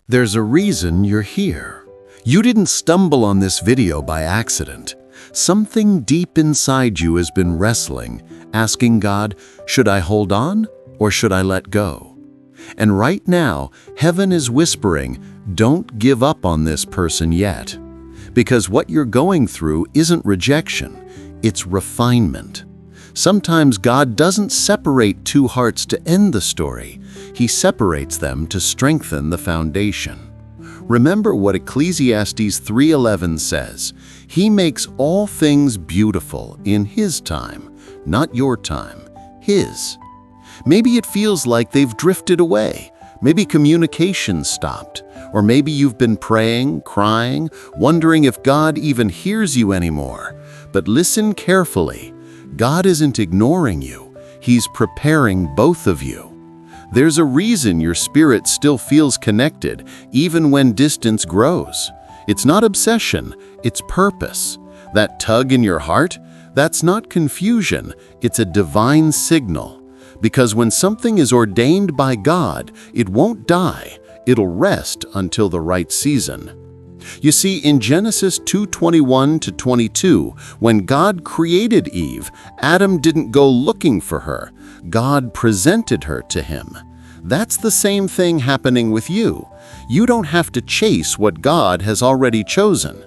There's a reason you're here. You didn't stumble on this video by accident. Something deep inside you has been wrestling, asking God, should I hold on or should I let go? And right now, heaven is whispering, don't give up on this person yet. Because what you're going through isn't rejection, it's refinement. Sometimes God doesn't separate two hearts to end the story. He separates them to strengthen the foundation. Remember what Ecclesiastes 3:11 says, He makes all things beautiful in His time, not your time, His. Maybe it feels like they've drifted away. Maybe communication stopped. Or maybe you've been praying, crying, wondering if God even hears you anymore. But listen carefully. God isn't ignoring you. He's preparing both of you. There's a reason your spirit still feels connected, even when distance grows. It's not obsession, it's purpose. That tug in your heart, that's not confusion, it's a divine signal. Because when something is ordained by God, it won't die. It'll rest until the right season. You see, in Genesis 2:21-22, when God created Eve, Adam didn't go looking for her. God presented her to him. That's the same thing happening with you. You don't have to chase what God has already chosen.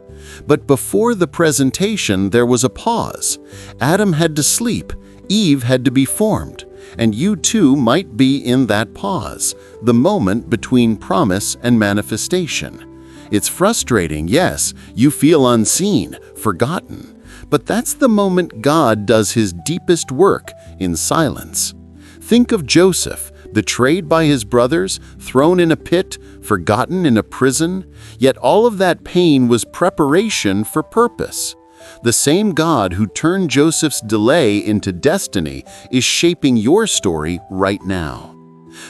But before the presentation, there was a pause. Adam had to sleep. Eve had to be formed. And you too might be in that pause, the moment between promise and manifestation. It's frustrating, yes, you feel unseen, forgotten. But that's the moment God does His deepest work in silence. Think of Joseph, betrayed by his brothers, thrown in a pit, forgotten in a prison. Yet all of that pain was preparation for purpose. The same God who turned Joseph's delay into destiny is shaping your story right now.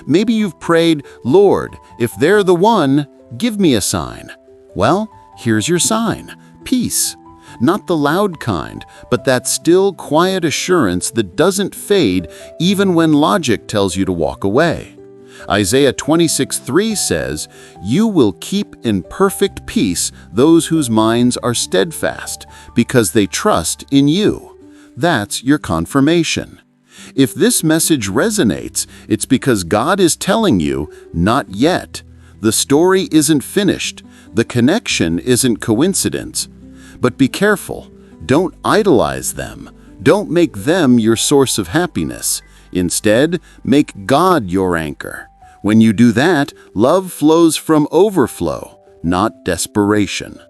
Maybe you've prayed, Lord, if they're the one, give me a sign. Well, here's your sign, peace. Not the loud kind, but that still, quiet assurance that doesn't fade even when logic tells you to walk away. Isaiah 26:3 says, You will keep in perfect peace those whose minds are steadfast, because they trust in you. That's your confirmation. If this message resonates, it's because God is telling you, not yet. The story isn't finished. The connection isn't coincidence. But be careful. Don't idolize them. Don't make them your source of happiness. Instead, make God your anchor. When you do that, love flows from overflow, not desperation.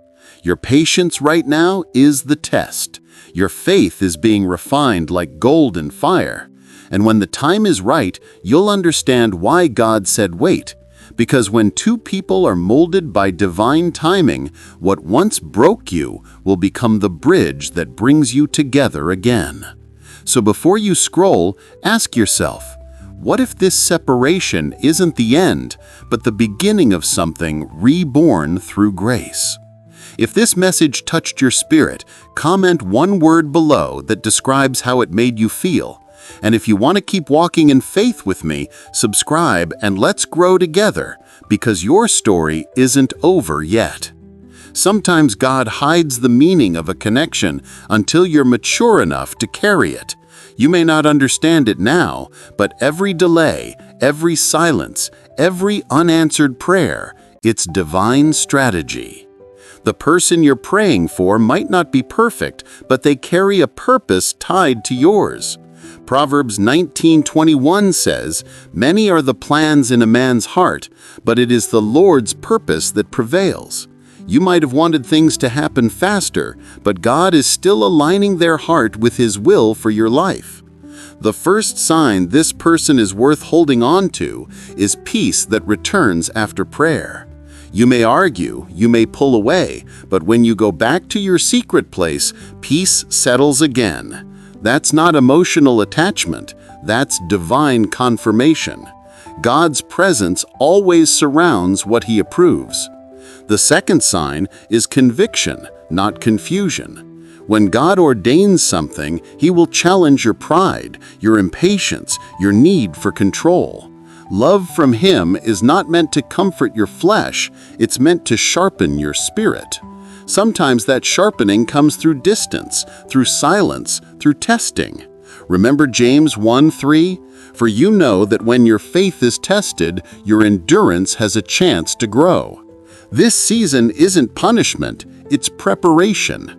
Your patience right now is the test. Your faith is being refined like gold in fire. And when the time is right, you'll understand why God said wait. Because when two people are molded by divine timing, what once broke you will become the bridge that brings you together again. So before you scroll, ask yourself, what if this separation isn't the end, but the beginning of something reborn through grace? If this message touched your spirit, comment one word below that describes how it made you feel. And if you want to keep walking in faith with me, subscribe and let's grow together, because your story isn't over yet. Sometimes God hides the meaning of a connection until you're mature enough to carry it. You may not understand it now, but every delay, every silence, every unanswered prayer, it's divine strategy. The person you're praying for might not be perfect, but they carry a purpose tied to yours. Proverbs 19:21 says, Many are the plans in a man's heart, but it is the Lord's purpose that prevails. You might have wanted things to happen faster, but God is still aligning their heart with His will for your life. The first sign this person is worth holding on to is peace that returns after prayer. You may argue, you may pull away, but when you go back to your secret place, peace settles again. That's not emotional attachment, that's divine confirmation. God's presence always surrounds what He approves. The second sign is conviction, not confusion. When God ordains something, He will challenge your pride, your impatience, your need for control. Love from Him is not meant to comfort your flesh, it's meant to sharpen your spirit. Sometimes that sharpening comes through distance, through silence, through testing. Remember James 1:3? For you know that when your faith is tested, your endurance has a chance to grow. This season isn't punishment, it's preparation.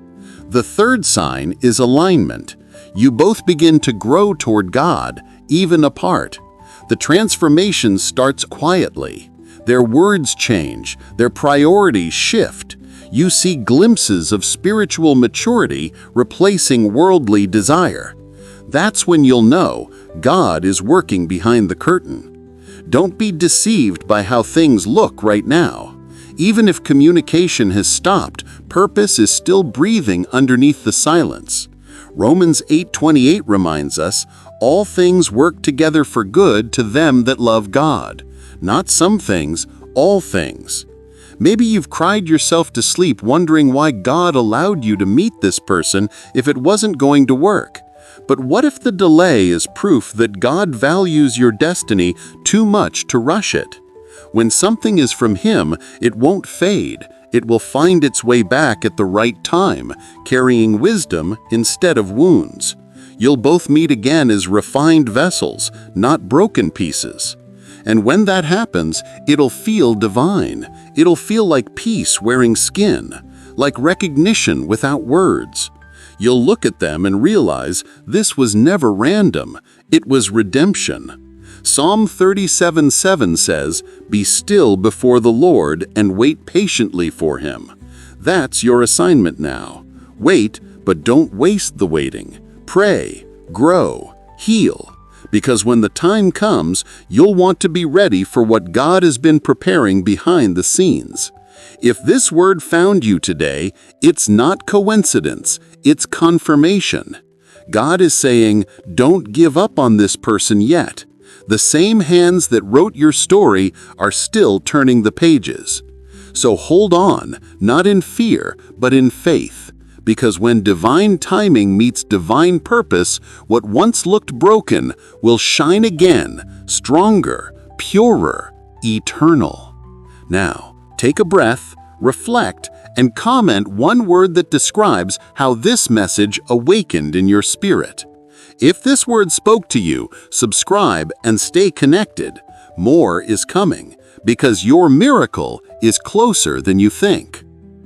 The third sign is alignment. You both begin to grow toward God, even apart. The transformation starts quietly. Their words change, their priorities shift. You see glimpses of spiritual maturity replacing worldly desire. That's when you'll know God is working behind the curtain. Don't be deceived by how things look right now. Even if communication has stopped, purpose is still breathing underneath the silence. Romans 8:28 reminds us, all things work together for good to them that love God. Not some things, all things. Maybe you've cried yourself to sleep wondering why God allowed you to meet this person if it wasn't going to work. But what if the delay is proof that God values your destiny too much to rush it? When something is from Him, it won't fade. It will find its way back at the right time, carrying wisdom instead of wounds. You'll both meet again as refined vessels, not broken pieces. And when that happens, it'll feel divine. It'll feel like peace wearing skin, like recognition without words. You'll look at them and realize this was never random. It was redemption. Psalm 37:7 says, "Be still before the Lord and wait patiently for Him." That's your assignment now. Wait, but don't waste the waiting. Pray, grow, heal. Because when the time comes, you'll want to be ready for what God has been preparing behind the scenes. If this word found you today, it's not coincidence, it's confirmation. God is saying, don't give up on this person yet. The same hands that wrote your story are still turning the pages. So hold on, not in fear, but in faith. Because when divine timing meets divine purpose, what once looked broken will shine again, stronger, purer, eternal. Now, take a breath, reflect, and comment one word that describes how this message awakened in your spirit. If this word spoke to you, subscribe and stay connected. More is coming, because your miracle is closer than you think.